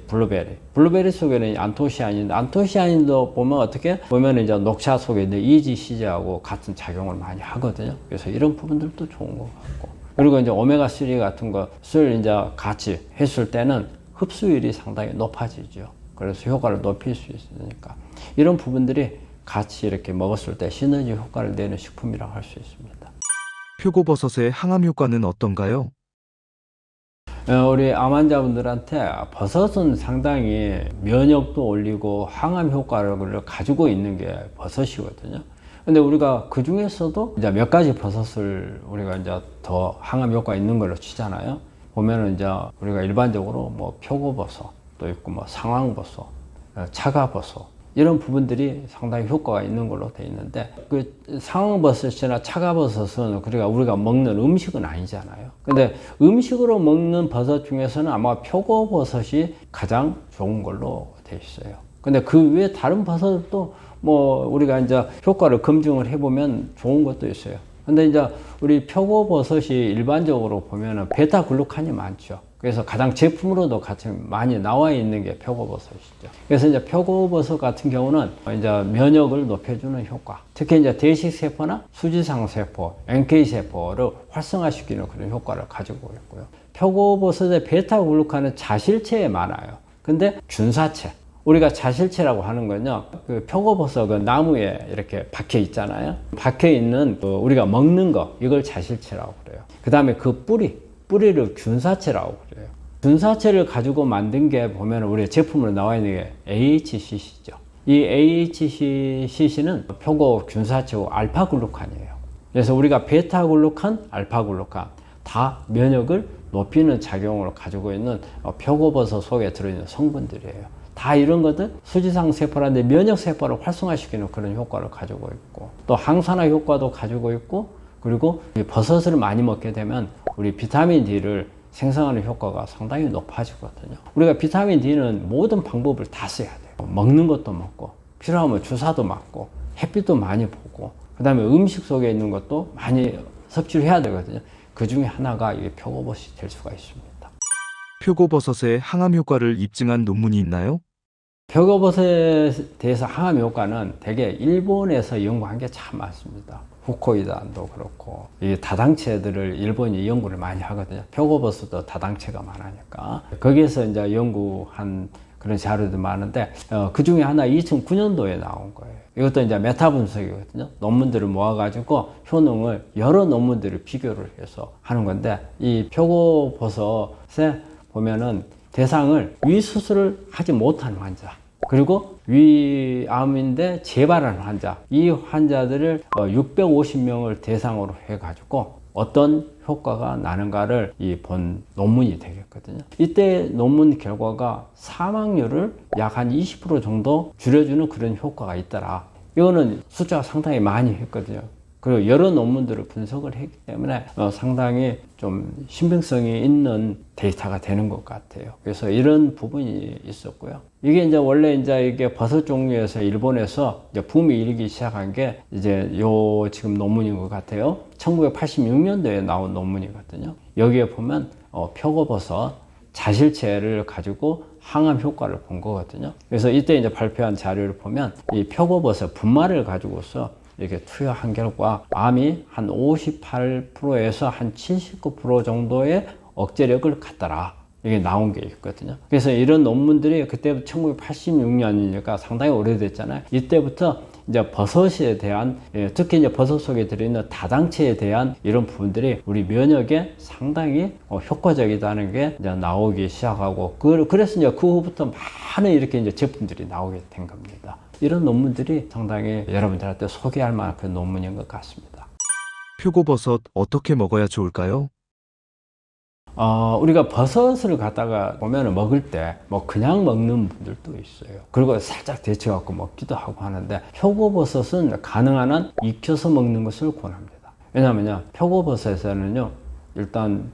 블루베리 속에는 안토시아닌도 보면 어떻게 보면 이제 녹차 속에 있는 EGCG하고 같은 작용을 많이 하거든요. 그래서 이런 부분들도 좋은 것 같고, 그리고 이제 오메가3 같은 것을 이제 같이 했을 때는 흡수율이 상당히 높아지죠. 그래서 효과를 높일 수 있으니까 이런 부분들이 같이 이렇게 먹었을 때 시너지 효과를 내는 식품이라고 할 수 있습니다. 표고버섯의 항암 효과는 어떤가요? 우리 암 환자분들한테 버섯은 상당히 면역도 올리고 항암 효과를 가지고 있는 게 버섯이거든요. 근데 우리가 그 중에서도 이제 몇 가지 버섯을 우리가 이제 더 항암 효과 있는 걸로 치잖아요. 보면은 이제 우리가 일반적으로 뭐 표고버섯도 있고 뭐 상황버섯, 차가버섯 이런 부분들이 상당히 효과가 있는 걸로 되어 있는데, 그 상황버섯이나 차가버섯은 우리가 먹는 음식은 아니잖아요. 근데 음식으로 먹는 버섯 중에서는 아마 표고버섯이 가장 좋은 걸로 되어 있어요. 근데 그 외에 다른 버섯도 뭐 우리가 이제 효과를 검증을 해보면 좋은 것도 있어요. 근데 이제 우리 표고버섯이 일반적으로 보면은 베타글루칸이 많죠. 그래서 가장 제품으로도 같이 많이 나와 있는 게 표고버섯이죠. 그래서 이제 표고버섯 같은 경우는 이제 면역을 높여주는 효과, 특히 이제 대식세포나 수지상세포, NK세포를 활성화시키는 그런 효과를 가지고 있고요. 표고버섯의 베타글루칸은 자실체에 많아요. 근데 균사체, 우리가 자실체라고 하는 건요, 그 표고버섯 그 나무에 이렇게 박혀 있잖아요. 박혀 있는 우리가 먹는 거, 이걸 자실체라고 그래요. 그 다음에 그 뿌리를 균사체라고 그래요. 균사체를 가지고 만든 게 보면 우리 제품으로 나와 있는 게 AHCC죠. 이 AHCC는 표고 균사체고 알파글루칸이에요. 그래서 우리가 베타글루칸, 알파글루칸 다 면역을 높이는 작용을 가지고 있는 표고버섯 속에 들어있는 성분들이에요. 다 이런 것들 수지상 세포라는데 면역 세포를 활성화시키는 그런 효과를 가지고 있고, 또 항산화 효과도 가지고 있고, 그리고 버섯을 많이 먹게 되면 우리 비타민 D를 생성하는 효과가 상당히 높아지거든요. 우리가 비타민 D는 모든 방법을 다 써야 돼요. 먹는 것도 먹고, 필요하면 주사도 맞고, 햇빛도 많이 보고, 그 다음에 음식 속에 있는 것도 많이 섭취를 해야 되거든요. 그 중에 하나가 이 표고버섯이 될 수가 있습니다. 표고버섯의 항암 효과를 입증한 논문이 있나요? 표고버섯에 대해서 항암 효과는 대개 일본에서 연구한 게 참 많습니다. 후코이단도 그렇고, 이 다당체들을 일본이 연구를 많이 하거든요. 표고버섯도 다당체가 많으니까. 거기에서 이제 연구한 그런 자료도 많은데, 그 중에 하나 2009년도에 나온 거예요. 이것도 이제 메타 분석이거든요. 논문들을 모아가지고 효능을 여러 논문들을 비교를 해서 하는 건데, 이 표고버섯에 보면은 대상을 위수술을 하지 못한 환자, 그리고 위암인데 재발한 환자, 이 환자들을 650명을 대상으로 해가지고 어떤 효과가 나는가를 본 논문이 되겠거든요. 이때 논문 결과가 사망률을 약 한 20% 정도 줄여주는 그런 효과가 있더라. 이거는 숫자가 상당히 많이 했거든요. 그리고 여러 논문들을 분석을 했기 때문에 상당히 좀 신빙성이 있는 데이터가 되는 것 같아요. 그래서 이런 부분이 있었고요. 이게 이제 원래 이게 버섯 종류에서 일본에서 이제 붐이 일기 시작한 게 이제 지금 논문인 것 같아요. 1986년도에 나온 논문이거든요. 여기에 보면 표고버섯 자실체를 가지고 항암 효과를 본 거거든요. 그래서 이때 이제 발표한 자료를 보면 이 표고버섯 분말을 가지고서 이렇게 투여한 결과 암이 한 58%에서 한 79% 정도의 억제력을 갖더라. 이게 나온 게 있거든요. 그래서 이런 논문들이 그때부터 1986년이니까 상당히 오래됐잖아요. 이때부터 이제 버섯에 대한, 특히 이제 버섯 속에 들어있는 다당체에 대한 이런 부분들이 우리 면역에 상당히 효과적이다는 게 이제 나오기 시작하고, 그래서 이제 그 후부터 많은 이렇게 이제 제품들이 나오게 된 겁니다. 이런 논문들이 상당히 여러분들한테 소개할 만한 그런 논문인 것 같습니다. 표고버섯 어떻게 먹어야 좋을까요? 우리가 버섯을 갖다가 보면 먹을 때 뭐 그냥 먹는 분들도 있어요. 그리고 살짝 데쳐갖고 먹기도 하고 하는데, 표고버섯은 가능한 한 익혀서 먹는 것을 권합니다. 왜냐하면요, 표고버섯에서는요, 일단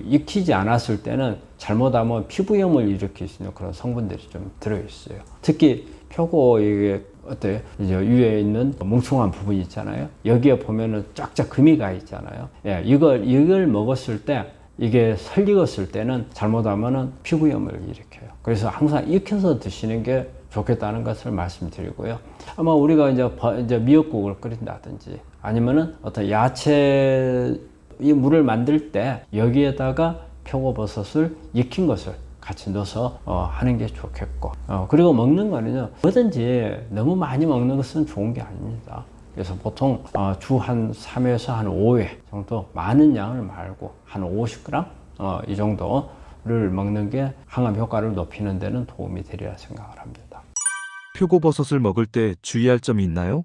익히지 않았을 때는 잘못하면 피부염을 일으킬 수 있는 그런 성분들이 좀 들어있어요. 특히 표고 이게 어때요? 이제 위에 있는 뭉퉁한 부분이 있잖아요. 여기에 보면은 쫙쫙 금이 가 있잖아요. 예, 이걸 먹었을 때 이게 설익었을 때는 잘못하면은 피부염을 일으켜요. 그래서 항상 익혀서 드시는 게 좋겠다는 것을 말씀드리고요. 아마 우리가 이제 미역국을 끓인다든지 아니면은 어떤 야채 이 물을 만들 때 여기에다가 표고버섯을 익힌 것을 같이 넣어서 하는 게 좋겠고, 그리고 먹는 거는요, 뭐든지 너무 많이 먹는 것은 좋은 게 아닙니다. 그래서 보통 주 한 3회에서 한 5회 정도, 많은 양을 말고 한 50g 이 정도를 먹는 게 항암 효과를 높이는 데는 도움이 되리라 생각을 합니다. 표고버섯을 먹을 때 주의할 점이 있나요?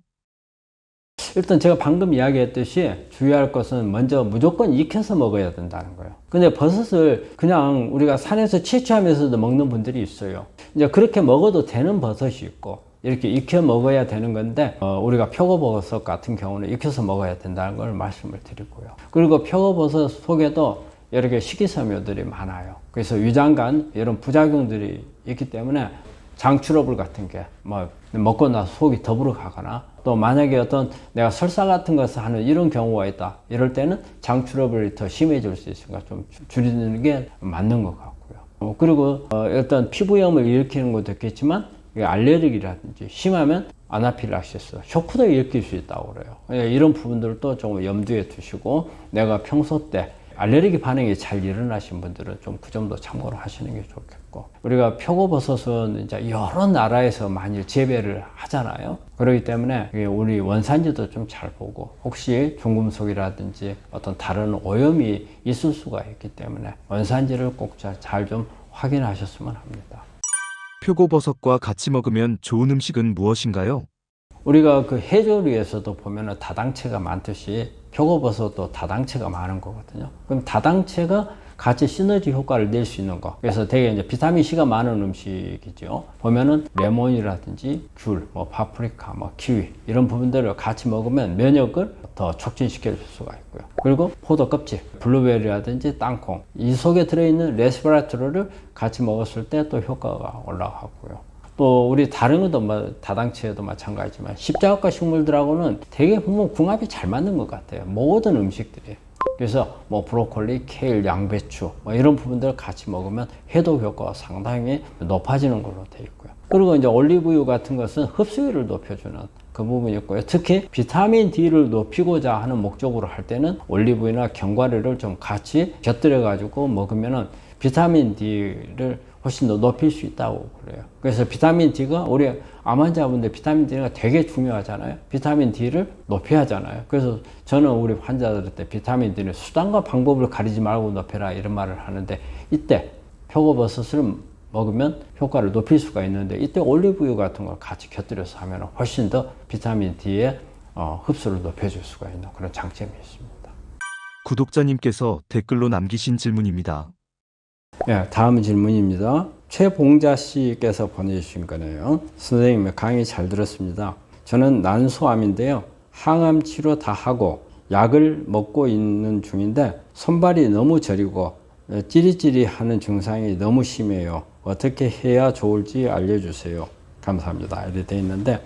일단 제가 방금 이야기했듯이 주의할 것은 먼저 무조건 익혀서 먹어야 된다는 거예요. 근데 버섯을 그냥 우리가 산에서 채취하면서도 먹는 분들이 있어요. 이제 그렇게 먹어도 되는 버섯이 있고 이렇게 익혀 먹어야 되는 건데, 우리가 표고버섯 같은 경우는 익혀서 먹어야 된다는 걸 말씀을 드리고요. 그리고 표고버섯 속에도 여러 개 식이섬유들이 많아요. 그래서 위장관 이런 부작용들이 있기 때문에 장출업을 같은 게 먹고 나서 속이 더부러 가거나, 또 만약에 어떤 내가 설사 같은 것을 하는 이런 경우가 있다, 이럴 때는 장출업을 더 심해질 수 있으니까 좀 줄이는 게 맞는 것 같고요. 그리고 일단 피부염을 일으키는 것도 있겠지만 알레르기라든지 심하면 아나필락시스, 쇼크도 일으킬 수 있다고 그래요. 이런 부분들도 좀 염두에 두시고, 내가 평소 때 알레르기 반응이 잘 일어나신 분들은 좀 그 점도 참고로 하시는 게 좋겠고, 우리가 표고버섯은 이제 여러 나라에서 많이 재배를 하잖아요. 그렇기 때문에 우리 원산지도 좀 잘 보고, 혹시 중금속이라든지 어떤 다른 오염이 있을 수가 있기 때문에 원산지를 꼭 잘 좀 확인하셨으면 합니다. 표고버섯과 같이 먹으면 좋은 음식은 무엇인가요? 우리가 그 해조류에서도 보면은 다당체가 많듯이 표고버섯도 다당체가 많은 거거든요. 그럼 다당체가 같이 시너지 효과를 낼 수 있는 거. 그래서 되게 이제 비타민 C가 많은 음식이죠. 보면은 레몬이라든지 귤, 파프리카, 키위 이런 부분들을 같이 먹으면 면역을 더 촉진시켜 줄 수가 있고요. 그리고 포도 껍질, 블루베리라든지 땅콩, 이 속에 들어있는 레스베라트로를 같이 먹었을 때 또 효과가 올라가고요. 또 우리 다른 것도 다당체도 마찬가지지만 십자가과 식물들하고는 되게 보면 궁합이 잘 맞는 것 같아요. 모든 음식들이. 그래서 브로콜리, 케일, 양배추 이런 부분들을 같이 먹으면 해독 효과가 상당히 높아지는 걸로 되어 있고요. 그리고 이제 올리브유 같은 것은 흡수율을 높여주는 그 부분이 있고요. 특히 비타민 D를 높이고자 하는 목적으로 할 때는 올리브유나 견과류를 좀 같이 곁들여 가지고 먹으면은 비타민 D를 훨씬 더 높일 수 있다고 그래요. 그래서 비타민 D가 우리 암 환자분들 비타민 D가 되게 중요하잖아요. 비타민 D를 높여야 하잖아요. 그래서 저는 우리 환자들한테 비타민 D는 수단과 방법을 가리지 말고 높여라 이런 말을 하는데, 이때 표고버섯을 먹으면 효과를 높일 수가 있는데, 이때 올리브유 같은 걸 같이 곁들여서 하면 훨씬 더 비타민 D의 흡수를 높여줄 수가 있는 그런 장점이 있습니다. 구독자님께서 댓글로 남기신 질문입니다. 네, 다음 질문입니다. 최봉자 씨께서 보내주신 거네요. 선생님, 강의 잘 들었습니다. 저는 난소암인데요. 항암 치료 다 하고 약을 먹고 있는 중인데 손발이 너무 저리고 찌릿찌릿 하는 증상이 너무 심해요. 어떻게 해야 좋을지 알려주세요. 감사합니다. 이렇게 되어 있는데,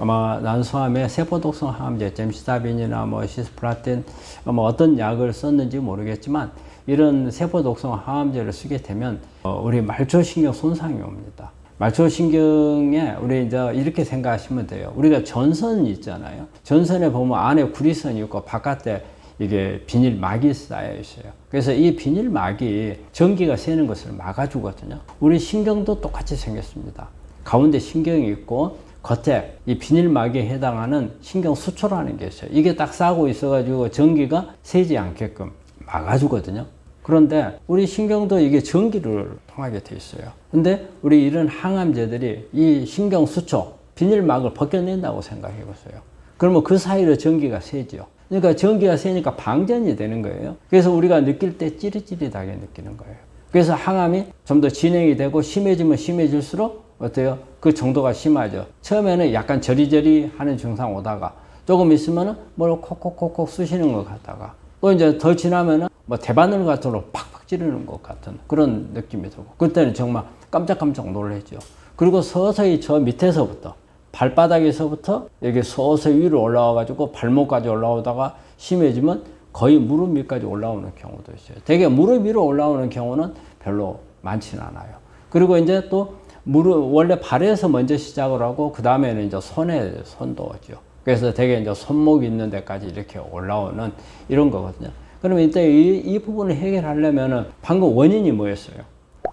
아마 난소암에 세포독성 항암제, 잼시다빈이나 시스플라틴, 어떤 약을 썼는지 모르겠지만, 이런 세포독성 항암제를 쓰게 되면 우리 말초신경 손상이 옵니다. 말초신경에 우리 이제 이렇게 생각하시면 돼요. 우리가 전선이 있잖아요. 전선에 보면 안에 구리선이 있고 바깥에 이게 비닐막이 쌓여 있어요. 그래서 이 비닐막이 전기가 새는 것을 막아주거든요. 우리 신경도 똑같이 생겼습니다. 가운데 신경이 있고 겉에 이 비닐막에 해당하는 신경 수초라는 게 있어요. 이게 딱 싸고 있어가지고 전기가 새지 않게끔 막아주거든요. 그런데 우리 신경도 이게 전기를 통하게 돼 있어요. 근데 우리 이런 항암제들이 이 신경 수초, 비닐막을 벗겨낸다고 생각해 보세요. 그러면 그 사이로 전기가 새죠. 그러니까 전기가 새니까 방전이 되는 거예요. 그래서 우리가 느낄 때 찌릿찌릿하게 느끼는 거예요. 그래서 항암이 좀 더 진행이 되고 심해지면 심해질수록 어때요? 그 정도가 심하죠. 처음에는 약간 저리저리 하는 증상 오다가 조금 있으면은 뭘 콕콕콕콕 쑤시는 것 같다가, 또 이제 더 지나면은 대바늘 같은 거 팍팍 찌르는 것 같은 그런 느낌이 들고, 그때는 정말 깜짝깜짝 놀라죠. 그리고 서서히 저 밑에서부터, 발바닥에서부터 여기 서서히 위로 올라와 가지고 발목까지 올라오다가 심해지면 거의 무릎 위까지 올라오는 경우도 있어요. 되게 무릎 위로 올라오는 경우는 별로 많지는 않아요. 그리고 이제 또 무릎, 원래 발에서 먼저 시작을 하고, 그 다음에는 이제 손도 오죠. 그래서 되게 이제 손목 있는 데까지 이렇게 올라오는 이런 거거든요. 그러면 이때 이 부분을 해결하려면은 방금 원인이 뭐였어요?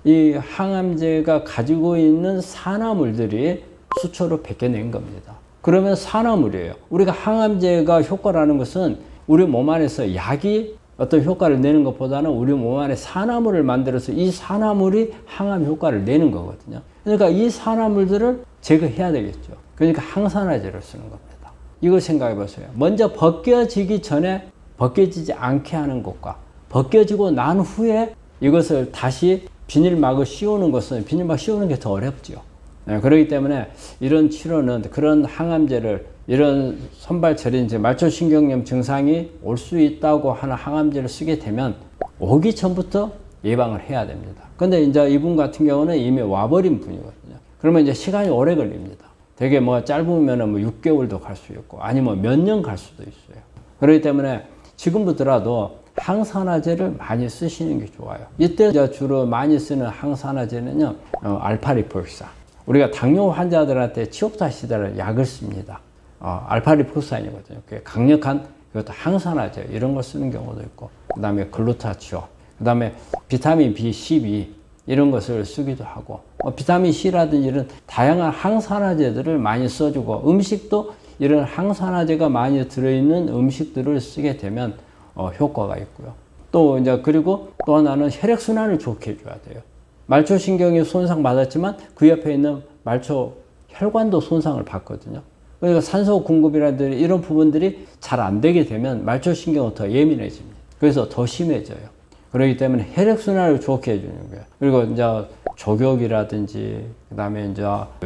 이 항암제가 가지고 있는 산화물들이 수초로 벗겨낸 겁니다. 그러면 산화물이에요. 우리가 항암제가 효과라는 것은 우리 몸 안에서 약이 어떤 효과를 내는 것보다는 우리 몸 안에 산화물을 만들어서 이 산화물이 항암 효과를 내는 거거든요. 그러니까 이 산화물들을 제거해야 되겠죠. 그러니까 항산화제를 쓰는 겁니다. 이걸 생각해 보세요. 먼저 벗겨지기 전에 벗겨지지 않게 하는 것과 벗겨지고 난 후에 이것을 다시 비닐막을 씌우는 것은 비닐막 씌우는 게 더 어렵죠. 네, 그렇기 때문에 이런 치료는 그런 항암제를 이런 손발저린 말초신경염 증상이 올 수 있다고 하는 항암제를 쓰게 되면 오기 전부터 예방을 해야 됩니다. 근데 이제 이분 같은 경우는 이미 와버린 분이거든요. 그러면 이제 시간이 오래 걸립니다. 되게 뭐 짧으면 뭐 6개월도 갈 수 있고 아니면 몇 년 갈 수도 있어요. 그렇기 때문에 지금부터라도 항산화제를 많이 쓰시는 게 좋아요. 이때 주로 많이 쓰는 항산화제는요, 알파리폴산. 우리가 당뇨 환자들한테 치욕타시다를 약을 씁니다. 알파리폴산이거든요. 강력한 이것도 항산화제 이런 걸 쓰는 경우도 있고, 그 다음에 글루타치온, 그 다음에 비타민 B12 이런 것을 쓰기도 하고, 비타민 C라든지 이런 다양한 항산화제들을 많이 써주고, 음식도 이런 항산화제가 많이 들어있는 음식들을 쓰게 되면 효과가 있고요. 또 이제 그리고 또 하나는 혈액순환을 좋게 해줘야 돼요. 말초신경이 손상받았지만 그 옆에 있는 말초 혈관도 손상을 받거든요. 그러니까 산소 공급이라든지 이런 부분들이 잘 안 되게 되면 말초신경은 더 예민해집니다. 그래서 더 심해져요. 그렇기 때문에 혈액순환을 좋게 해주는 거예요. 그리고 이제 족욕이라든지, 그 다음에 이제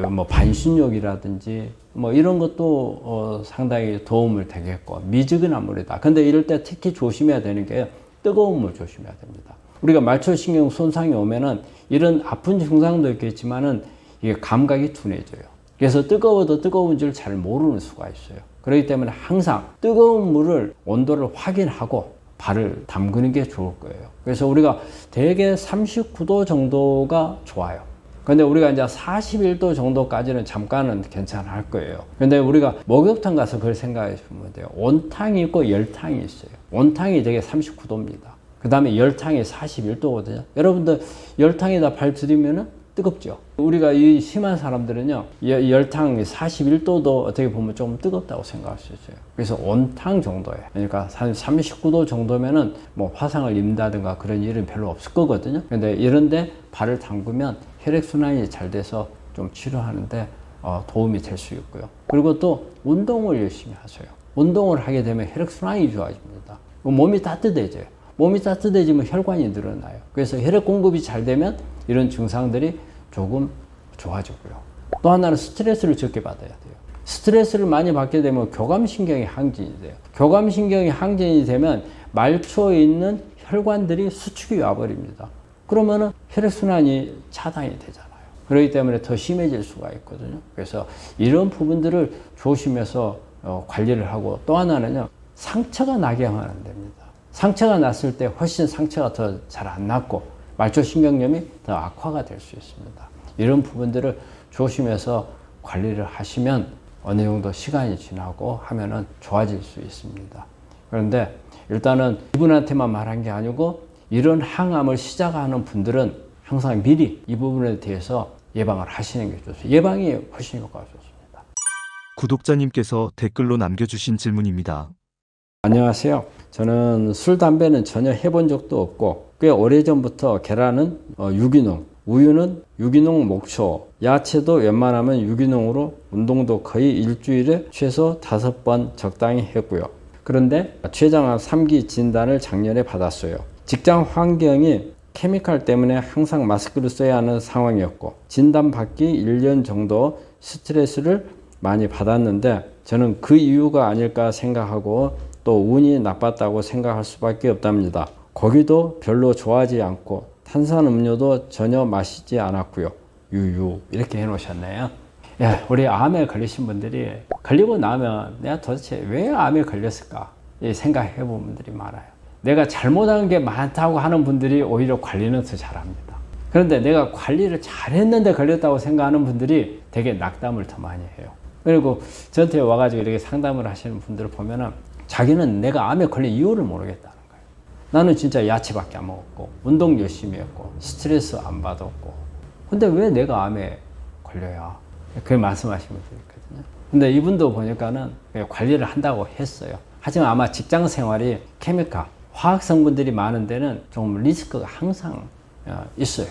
뭐 반신욕이라든지, 뭐 이런 것도 상당히 도움을 되겠고, 미지근한 물이다. 근데 이럴 때 특히 조심해야 되는 게 뜨거운 물 조심해야 됩니다. 우리가 말초신경 손상이 오면은 이런 아픈 증상도 있겠지만은 이게 감각이 둔해져요. 그래서 뜨거워도 뜨거운 줄 잘 모르는 수가 있어요. 그렇기 때문에 항상 뜨거운 물을 온도를 확인하고 발을 담그는 게 좋을 거예요. 그래서 우리가 대개 39도 정도가 좋아요. 근데 우리가 이제 41도 정도까지는 잠깐은 괜찮을 거예요. 근데 우리가 목욕탕 가서 그걸 생각해 보면 돼요. 온탕이 있고 열탕이 있어요. 온탕이 되게 39도입니다. 그 다음에 열탕이 41도거든요. 여러분들 열탕에다 발 들이면은 뜨겁죠. 우리가 이 심한 사람들은요, 열탕 41도도 어떻게 보면 좀 뜨겁다고 생각할 수 있어요. 그래서 온탕 정도에, 그러니까 39도 정도면은 뭐 화상을 입는다든가 그런 일은 별로 없을 거거든요. 근데 이런데 발을 담그면 혈액순환이 잘 돼서 좀 치료하는데 도움이 될 수 있고요. 그리고 또 운동을 열심히 하세요. 운동을 하게 되면 혈액순환이 좋아집니다. 몸이 따뜻해져요. 몸이 따뜻해지면 혈관이 늘어나요. 그래서 혈액 공급이 잘 되면 이런 증상들이 조금 좋아지고요. 또 하나는 스트레스를 적게 받아야 돼요. 스트레스를 많이 받게 되면 교감신경이 항진이 돼요. 교감신경이 항진이 되면 말초에 있는 혈관들이 수축이 와버립니다. 그러면은 혈액순환이 차단이 되잖아요. 그렇기 때문에 더 심해질 수가 있거든요. 그래서 이런 부분들을 조심해서 관리를 하고, 또 하나는요, 상처가 나게 하면 안 됩니다. 상처가 났을 때 훨씬 상처가 더 잘 안 났고 말초신경염이 더 악화가 될 수 있습니다. 이런 부분들을 조심해서 관리를 하시면 어느 정도 시간이 지나고 하면은 좋아질 수 있습니다. 그런데 일단은 이분한테만 말한 게 아니고 이런 항암을 시작하는 분들은 항상 미리 이 부분에 대해서 예방을 하시는 게 좋습니다. 예방이 훨씬 효과가 좋습니다. 구독자님께서 댓글로 남겨주신 질문입니다. 안녕하세요. 저는 술, 담배는 전혀 해본 적도 없고 꽤 오래전부터 계란은 유기농, 우유는 유기농 목초, 야채도 웬만하면 유기농으로 운동도 거의 일주일에 최소 5번 적당히 했고요. 그런데 췌장암 3기 진단을 작년에 받았어요. 직장 환경이 케미칼 때문에 항상 마스크를 써야 하는 상황이었고 진단받기 1년 정도 스트레스를 많이 받았는데 저는 그 이유가 아닐까 생각하고 또 운이 나빴다고 생각할 수밖에 없답니다. 고기도 별로 좋아하지 않고 탄산음료도 전혀 마시지 않았고요. 유유 이렇게 해놓으셨네요. 예, 우리 암에 걸리신 분들이 걸리고 나면 내가 도대체 왜 암에 걸렸을까? 생각해 본 분들이 많아요. 내가 잘못한 게 많다고 하는 분들이 오히려 관리는 더 잘합니다. 그런데 내가 관리를 잘했는데 걸렸다고 생각하는 분들이 되게 낙담을 더 많이 해요. 그리고 저한테 와가지고 이렇게 상담을 하시는 분들을 보면은 자기는 내가 암에 걸린 이유를 모르겠다는 거예요. 나는 진짜 야채밖에 안 먹었고, 운동 열심히 했고, 스트레스 안 받았고, 근데 왜 내가 암에 걸려야? 그렇게 말씀하시는 분들이 있거든요. 근데 이분도 보니까는 관리를 한다고 했어요. 하지만 아마 직장 생활이 케미칼, 화학 성분들이 많은 데는 좀 리스크가 항상 있어요.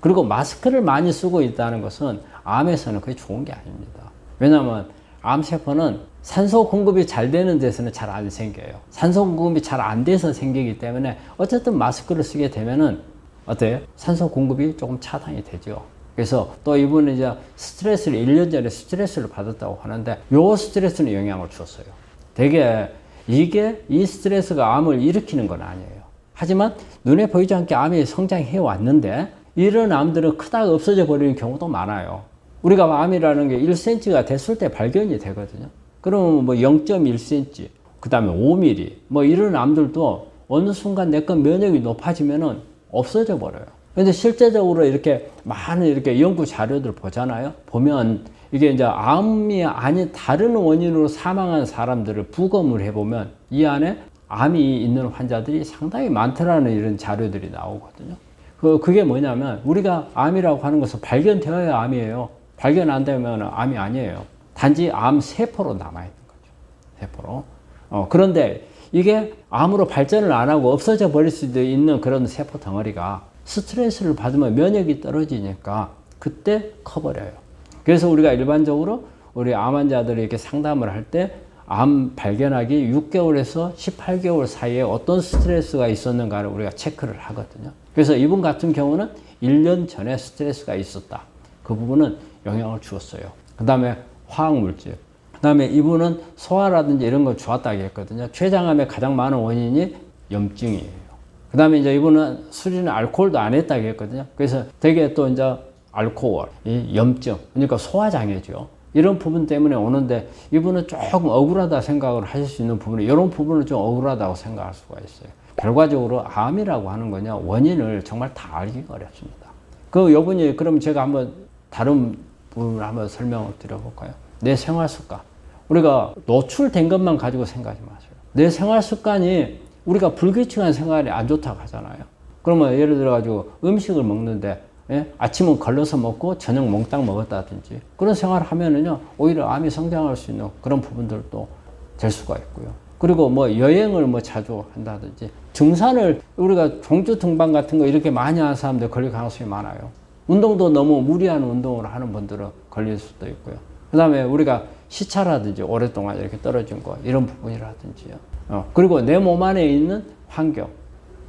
그리고 마스크를 많이 쓰고 있다는 것은 암에서는 그게 좋은 게 아닙니다. 왜냐하면 암세포는 산소 공급이 잘 되는 데서는 잘 안 생겨요. 산소 공급이 잘 안 돼서 생기기 때문에 어쨌든 마스크를 쓰게 되면은 어때요? 산소 공급이 조금 차단이 되죠. 그래서 또 이분은 이제 스트레스를 1년 전에 스트레스를 받았다고 하는데 요 스트레스는 영향을 줬어요. 되게 이 스트레스가 암을 일으키는 건 아니에요. 하지만 눈에 보이지 않게 암이 성장해 왔는데 이런 암들은 크다가 없어져 버리는 경우도 많아요. 우리가 암이라는 게 1cm가 됐을 때 발견이 되거든요. 그러면 뭐 0.1cm, 그 다음에 5mm, 뭐 이런 암들도 어느 순간 내 건 면역이 높아지면은 없어져 버려요. 근데 실제적으로 이렇게 많은 이렇게 연구 자료들 보잖아요. 보면 이게 이제 암이 아닌 다른 원인으로 사망한 사람들을 부검을 해보면 이 안에 암이 있는 환자들이 상당히 많더라는 이런 자료들이 나오거든요. 그게 뭐냐면 우리가 암이라고 하는 것은 발견되어야 암이에요. 발견 안 되면 암이 아니에요. 단지 암 세포로 남아있는 거죠. 세포로. 그런데 이게 암으로 발전을 안 하고 없어져 버릴 수도 있는 그런 세포 덩어리가 스트레스를 받으면 면역이 떨어지니까 그때 커버려요. 그래서 우리가 일반적으로 우리 암 환자들이 이렇게 상담을 할 때 암 발견하기 6개월에서 18개월 사이에 어떤 스트레스가 있었는가를 우리가 체크를 하거든요. 그래서 이분 같은 경우는 1년 전에 스트레스가 있었다. 그 부분은 영향을 주었어요. 그 다음에 화학물질. 그 다음에 이분은 소화라든지 이런 걸 좋았다고 했거든요. 췌장암의 가장 많은 원인이 염증이에요. 그 다음에 이제 이분은 술이나 알코올도 안 했다고 했거든요. 그래서 되게 또 이제 알코올, 이 염증, 그러니까 소화장애죠. 이런 부분 때문에 오는데 이분은 조금 억울하다 생각을 하실 수 있는 부분이 이런 부분은 좀 억울하다고 생각할 수가 있어요. 결과적으로 암이라고 하는 거냐 원인을 정말 다 알기가 어렵습니다. 요분이 그럼 제가 한번 다른 부분을 한번 설명을 드려볼까요? 내 생활 습관. 우리가 노출된 것만 가지고 생각하지 마세요. 내 생활 습관이 우리가 불규칙한 생활이 안 좋다고 하잖아요. 그러면 예를 들어가지고 음식을 먹는데 아침은 걸러서 먹고 저녁 몽땅 먹었다든지 그런 생활을 하면은요 오히려 암이 성장할 수 있는 그런 부분들도 될 수가 있고요. 그리고 뭐 여행을 뭐 자주 한다든지 등산을 우리가 종주 등반 같은 거 이렇게 많이 하는 사람들 걸릴 가능성이 많아요. 운동도 너무 무리한 운동을 하는 분들은 걸릴 수도 있고요. 그 다음에 우리가 시차라든지 오랫동안 이렇게 떨어진 거 이런 부분이라든지요. 그리고 내 몸 안에 있는 환경,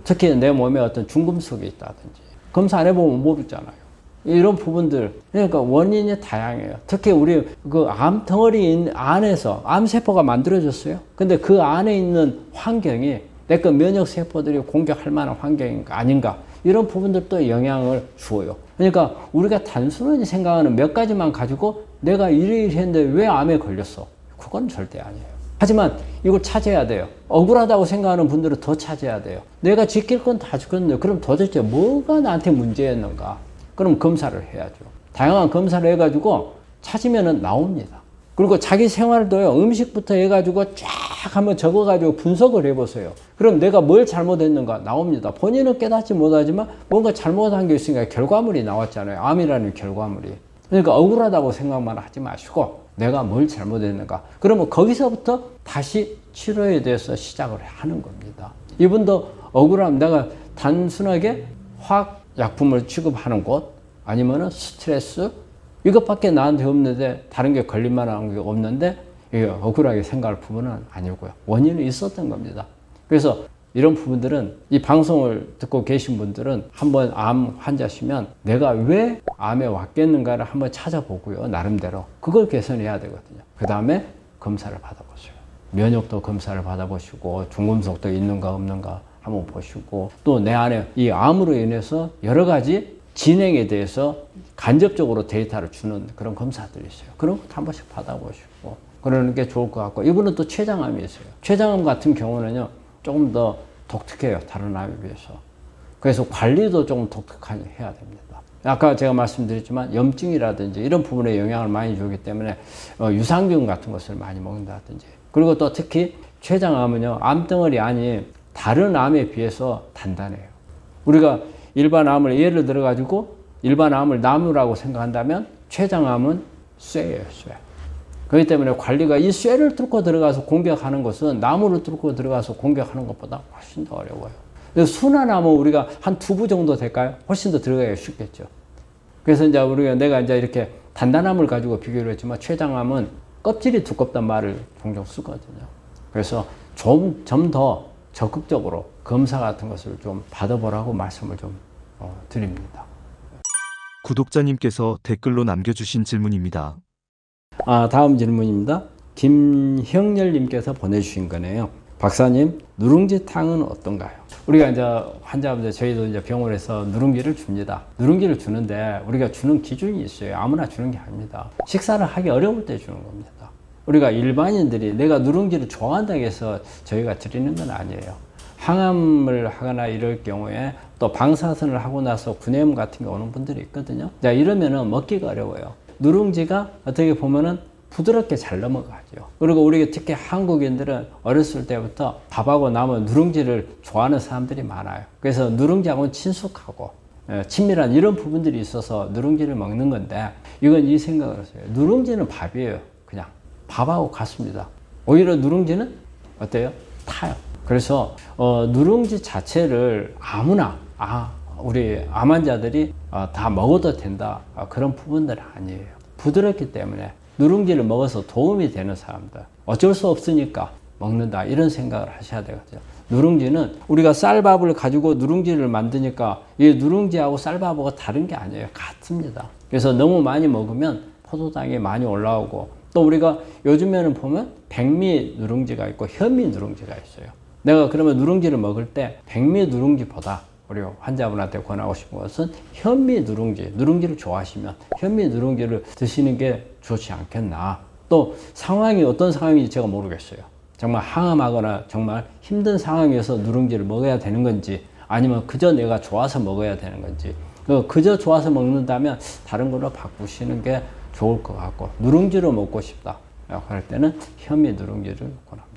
특히 내 몸에 어떤 중금속이 있다든지 검사 안 해보면 모르잖아요. 이런 부분들, 그러니까 원인이 다양해요. 특히 우리 그 암 덩어리 안에서 암세포가 만들어졌어요. 근데 그 안에 있는 환경이 내 그 면역세포들이 공격할 만한 환경인가 아닌가 이런 부분들도 영향을 주어요. 그러니까 우리가 단순하게 생각하는 몇 가지만 가지고 내가 이랬는데 왜 암에 걸렸어? 그건 절대 아니에요. 하지만 이걸 찾아야 돼요. 억울하다고 생각하는 분들은 더 찾아야 돼요. 내가 지킬 건 다 지켰는데 그럼 도대체 뭐가 나한테 문제였는가? 그럼 검사를 해야죠. 다양한 검사를 해가지고 찾으면 나옵니다. 그리고 자기 생활도요. 음식부터 해가지고 쫙 한번 적어가지고 분석을 해보세요. 그럼 내가 뭘 잘못했는가 나옵니다. 본인은 깨닫지 못하지만 뭔가 잘못한 게 있으니까 결과물이 나왔잖아요. 암이라는 결과물이. 그러니까 억울하다고 생각만 하지 마시고 내가 뭘 잘못했는가. 그러면 거기서부터 다시 치료에 대해서 시작을 하는 겁니다. 이분도 억울함, 내가 단순하게 화학약품을 취급하는 곳 아니면은 스트레스 이것밖에 나한테 없는데 다른 게 걸릴 만한 게 없는데 이게 억울하게 생각할 부분은 아니고요. 원인이 있었던 겁니다. 그래서 이런 부분들은 이 방송을 듣고 계신 분들은 한번 암 환자시면 내가 왜 암에 왔겠는가를 한번 찾아보고요. 나름대로. 그걸 개선해야 되거든요. 그 다음에 검사를 받아보세요. 면역도 검사를 받아보시고 중금속도 있는가 없는가 한번 보시고 또 내 안에 이 암으로 인해서 여러 가지 진행에 대해서 간접적으로 데이터를 주는 그런 검사들이 있어요. 그런 것도 한 번씩 받아보시고 그러는 게 좋을 것 같고, 이분은 또 췌장암이 있어요. 췌장암 같은 경우는요, 조금 더 독특해요. 다른 암에 비해서. 그래서 관리도 조금 독특하게 해야 됩니다. 아까 제가 말씀드렸지만 염증이라든지 이런 부분에 영향을 많이 주기 때문에 유산균 같은 것을 많이 먹는다든지, 그리고 또 특히 췌장암은요, 암덩어리 안이 다른 암에 비해서 단단해요. 우리가 일반 암을 예를 들어 가지고 일반 암을 나무라고 생각한다면 췌장암은 쇠예요, 쇠. 그렇기 때문에 관리가 이 쇠를 뚫고 들어가서 공격하는 것은 나무를 뚫고 들어가서 공격하는 것보다 훨씬 더 어려워요. 순환암은 우리가 한 두부 정도 될까요? 훨씬 더 들어가기가 쉽겠죠. 그래서 이제 내가 이제 이렇게 단단함을 가지고 비교를 했지만 췌장암은 껍질이 두껍단 말을 종종 쓰거든요. 그래서 좀 더 적극적으로 검사 같은 것을 좀 받아보라고 말씀을 좀 드립니다. 구독자님께서 댓글로 남겨주신 질문입니다. 다음 질문입니다. 김형렬님께서 보내주신 거네요. 박사님, 누룽지탕은 어떤가요? 우리가 이제 환자분들, 저희도 이제 병원에서 누룽지를 줍니다. 누룽지를 주는데 우리가 주는 기준이 있어요. 아무나 주는 게 아닙니다. 식사를 하기 어려울 때 주는 겁니다. 우리가 일반인들이 내가 누룽지를 좋아한다고 해서 저희가 드리는 건 아니에요. 항암을 하거나 이럴 경우에 또 방사선을 하고 나서 구내염 같은 게 오는 분들이 있거든요. 자, 이러면은 먹기가 어려워요. 누룽지가 어떻게 보면은 부드럽게 잘 넘어가죠. 그리고 우리 특히 한국인들은 어렸을 때부터 밥하고 남은 누룽지를 좋아하는 사람들이 많아요. 그래서 누룽지하고는 친숙하고 친밀한 이런 부분들이 있어서 누룽지를 먹는 건데, 이건 이 생각을 했어요. 누룽지는 밥이에요. 그냥 밥하고 같습니다. 오히려 누룽지는 어때요? 타요. 그래서 누룽지 자체를 아무나 우리 암 환자들이 다 먹어도 된다, 그런 부분들은 아니에요. 부드럽기 때문에 누룽지를 먹어서 도움이 되는 사람들, 어쩔 수 없으니까 먹는다, 이런 생각을 하셔야 되거든요. 누룽지는 우리가 쌀밥을 가지고 누룽지를 만드니까 이 누룽지하고 쌀밥하고 다른 게 아니에요. 같습니다. 그래서 너무 많이 먹으면 포도당이 많이 올라오고, 또 우리가 요즘에는 보면 백미 누룽지가 있고 현미 누룽지가 있어요. 내가 그러면 누룽지를 먹을 때 백미 누룽지보다 우리 환자분한테 권하고 싶은 것은 현미 누룽지, 누룽지를 좋아하시면 현미 누룽지를 드시는 게 좋지 않겠나. 또 상황이 어떤 상황인지 제가 모르겠어요. 정말 항암하거나 정말 힘든 상황에서 누룽지를 먹어야 되는 건지, 아니면 그저 내가 좋아서 먹어야 되는 건지, 그저 좋아서 먹는다면 다른 걸로 바꾸시는 게 좋을 것 같고, 누룽지로 먹고 싶다 그럴 때는 현미 누룽지를 권합니다.